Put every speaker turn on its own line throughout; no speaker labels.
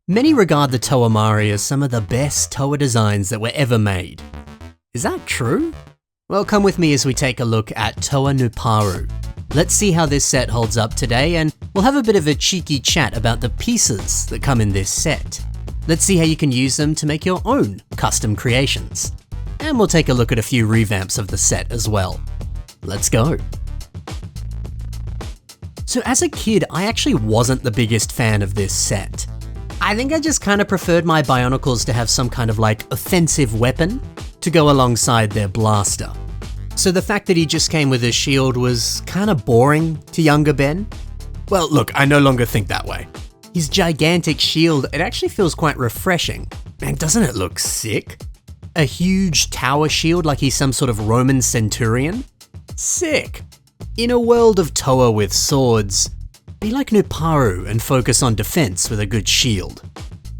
Many regard the Toa Mahri as some of the best Toa designs that were ever made. Is that true? Well, come with me as we take a look at Toa Nuparu. Let's see how this set holds up today, and we'll have a bit of a cheeky chat about the pieces that come in this set. Let's see how you can use them to make your own custom creations. And we'll take a look at a few revamps of the set as well. Let's go. So as a kid, I actually wasn't the biggest fan of this set. I think I just kind of preferred my Bionicles to have some kind of like offensive weapon to go alongside their blaster. So the fact that he just came with a shield was kind of boring to younger Ben. Well, look, I no longer think that way. His gigantic shield, it actually feels quite refreshing. Man, doesn't it look sick? A huge tower shield like he's some sort of Roman centurion? Sick! In a world of Toa with swords, be like Nuparu and focus on defense with a good shield.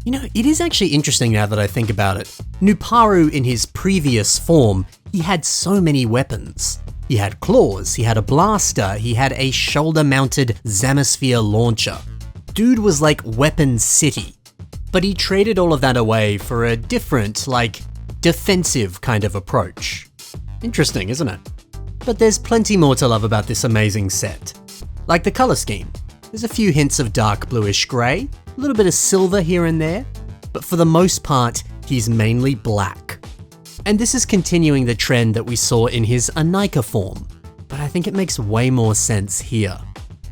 You know, it is actually interesting now that I think about it. Nuparu in his previous form, he had so many weapons. He had claws, he had a blaster, he had a shoulder-mounted Zamasphere launcher. Dude was like Weapon City. But he traded all of that away for a different, like, defensive kind of approach. Interesting, isn't it? But there's plenty more to love about this amazing set. Like the color scheme. There's a few hints of dark bluish grey, a little bit of silver here and there, but for the most part, he's mainly black. And this is continuing the trend that we saw in his Anika form, but I think it makes way more sense here.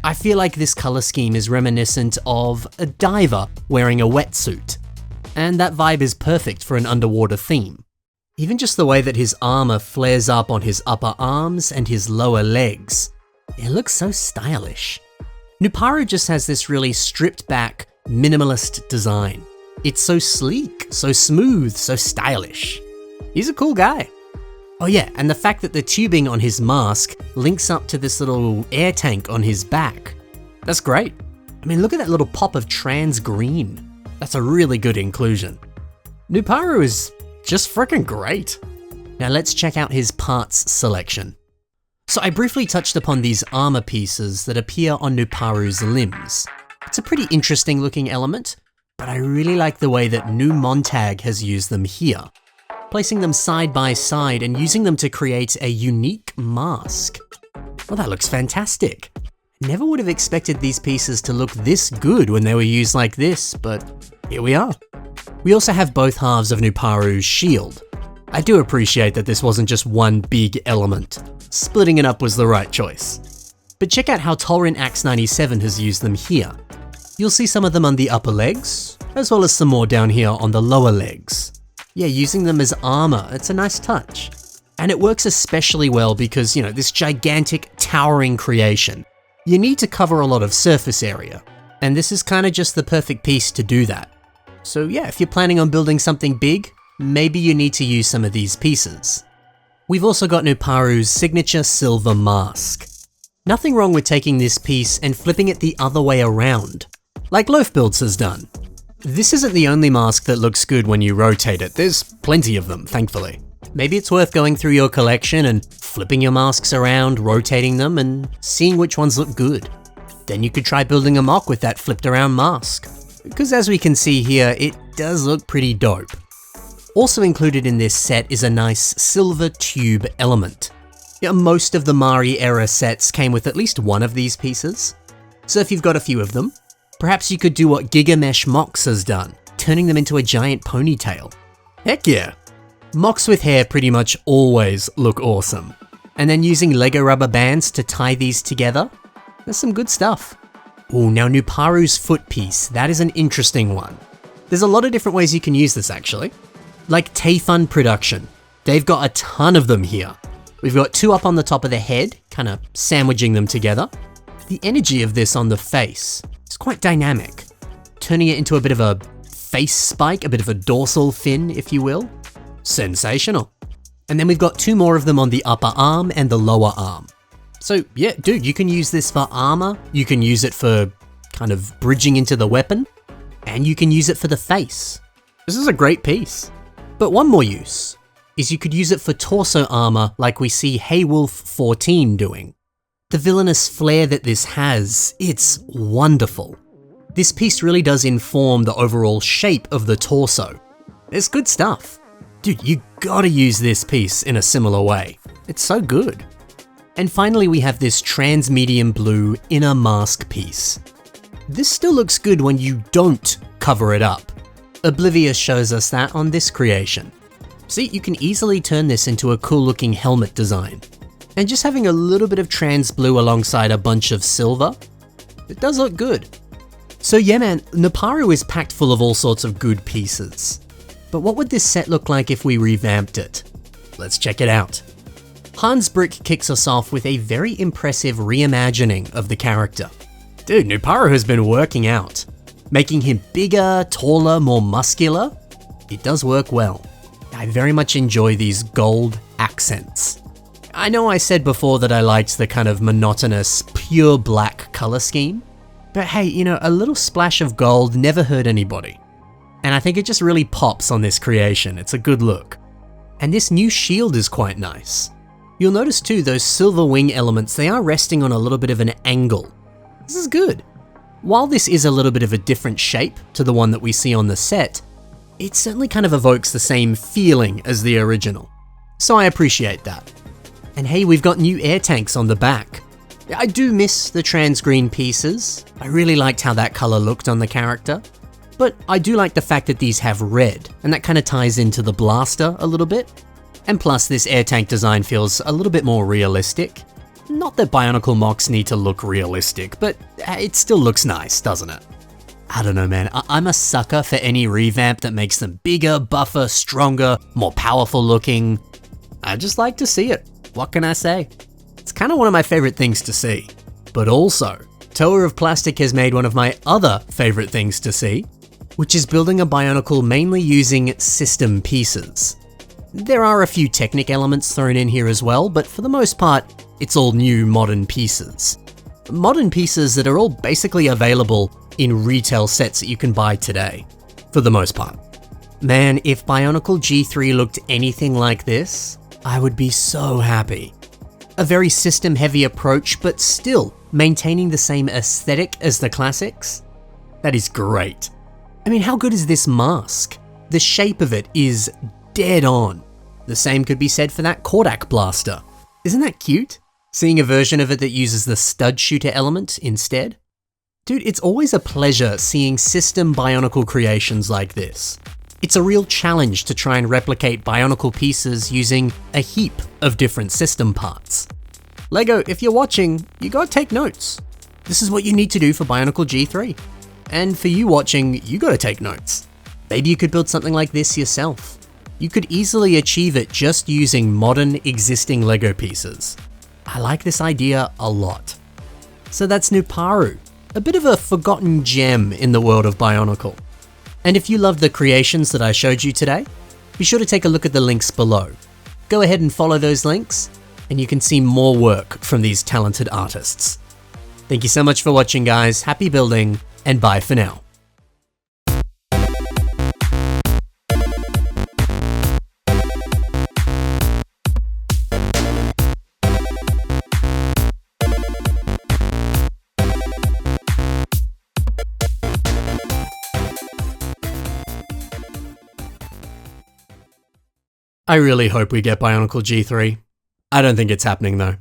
I feel like this color scheme is reminiscent of a diver wearing a wetsuit, and that vibe is perfect for an underwater theme. Even just the way that his armor flares up on his upper arms and his lower legs, it looks so stylish. Nuparu just has this really stripped back, minimalist design. It's so sleek, so smooth, so stylish. He's a cool guy. Oh yeah, and the fact that the tubing on his mask links up to this little air tank on his back. That's great. I mean, look at that little pop of trans green. That's a really good inclusion. Nuparu is just freaking great. Now let's check out his parts selection. So I briefly touched upon these armor pieces that appear on Nuparu's limbs. It's a pretty interesting looking element, but I really like the way that New Montag has used them here, placing them side by side and using them to create a unique mask. Well, that looks fantastic. Never would have expected these pieces to look this good when they were used like this, but here we are. We also have both halves of Nuparu's shield. I do appreciate that this wasn't just one big element. Splitting it up was the right choice. But check out how Torin Axe 97 has used them here. You'll see some of them on the upper legs, as well as some more down here on the lower legs. Yeah, using them as armor, it's a nice touch. And it works especially well because, you know, this gigantic, towering creation, you need to cover a lot of surface area. And this is kind of just the perfect piece to do that. So yeah, if you're planning on building something big, maybe you need to use some of these pieces. We've also got Nuparu's signature silver mask. Nothing wrong with taking this piece and flipping it the other way around, like Loaf Builds has done. This isn't the only mask that looks good when you rotate it, there's plenty of them, thankfully. Maybe it's worth going through your collection and flipping your masks around, rotating them, and seeing which ones look good. Then you could try building a mock with that flipped around mask. Because as we can see here, it does look pretty dope. Also included in this set is a nice silver tube element. Yeah, most of the Mahri era sets came with at least one of these pieces. So if you've got a few of them, perhaps you could do what Gigamesh MOCs has done, turning them into a giant ponytail. Heck yeah! MOCs with hair pretty much always look awesome. And then using Lego rubber bands to tie these together, that's some good stuff. Ooh, now Nuparu's foot piece, that is an interesting one. There's a lot of different ways you can use this actually. Like Tayfun Production, they've got a ton of them here. We've got two up on the top of the head, kind of sandwiching them together. The energy of this on the face is quite dynamic, turning it into a bit of a face spike, a bit of a dorsal fin, if you will. Sensational. And then we've got two more of them on the upper arm and the lower arm. So yeah, dude, you can use this for armor, you can use it for kind of bridging into the weapon, and you can use it for the face. This is a great piece. But one more use is you could use it for torso armor like we see Haywolf 14 doing. The villainous flair that this has, it's wonderful. This piece really does inform the overall shape of the torso. It's good stuff. Dude, you gotta use this piece in a similar way. It's so good. And finally we have this trans-medium blue inner mask piece. This still looks good when you don't cover it up. Oblivious shows us that on this creation. See, you can easily turn this into a cool looking helmet design. And just having a little bit of trans blue alongside a bunch of silver, it does look good. So yeah man, Nuparu is packed full of all sorts of good pieces. But what would this set look like if we revamped it? Let's check it out. Hans Brick kicks us off with a very impressive reimagining of the character. Dude, Nuparu has been working out. Making him bigger, taller, more muscular. It does work well. I very much enjoy these gold accents. I know I said before that I liked the kind of monotonous, pure black color scheme, but hey, you know, a little splash of gold never hurt anybody. And I think it just really pops on this creation. It's a good look. And this new shield is quite nice. You'll notice too, those silver wing elements, they are resting on a little bit of an angle. This is good. While this is a little bit of a different shape to the one that we see on the set, it certainly kind of evokes the same feeling as the original. So I appreciate that. And hey, we've got new air tanks on the back. I do miss the trans green pieces. I really liked how that color looked on the character. But I do like the fact that these have red, and that kind of ties into the blaster a little bit. And plus, this air tank design feels a little bit more realistic. Not that Bionicle MOCs need to look realistic, but it still looks nice, doesn't it? I don't know man, I'm a sucker for any revamp that makes them bigger, buffer, stronger, more powerful looking. I just like to see it. What can I say? It's kind of one of my favorite things to see. But also, Toa of Plastic has made one of my other favorite things to see, which is building a Bionicle mainly using system pieces. There are a few Technic elements thrown in here as well, but for the most part, it's all new modern pieces. Modern pieces that are all basically available in retail sets that you can buy today, for the most part. Man, if Bionicle G3 looked anything like this, I would be so happy. A very system-heavy approach, but still maintaining the same aesthetic as the classics? That is great. I mean, how good is this mask? The shape of it is dead on. The same could be said for that Kodak blaster. Isn't that cute? Seeing a version of it that uses the stud shooter element instead? Dude, it's always a pleasure seeing system Bionicle creations like this. It's a real challenge to try and replicate Bionicle pieces using a heap of different system parts. LEGO, if you're watching, you gotta take notes. This is what you need to do for Bionicle G3. And for you watching, you gotta take notes. Maybe you could build something like this yourself. You could easily achieve it just using modern existing LEGO pieces. I like this idea a lot. So that's Nuparu, a bit of a forgotten gem in the world of Bionicle. And if you love the creations that I showed you today, be sure to take a look at the links below. Go ahead and follow those links, and you can see more work from these talented artists. Thank you so much for watching guys, happy building, and bye for now. I really hope we get Bionicle G3. I don't think it's happening though.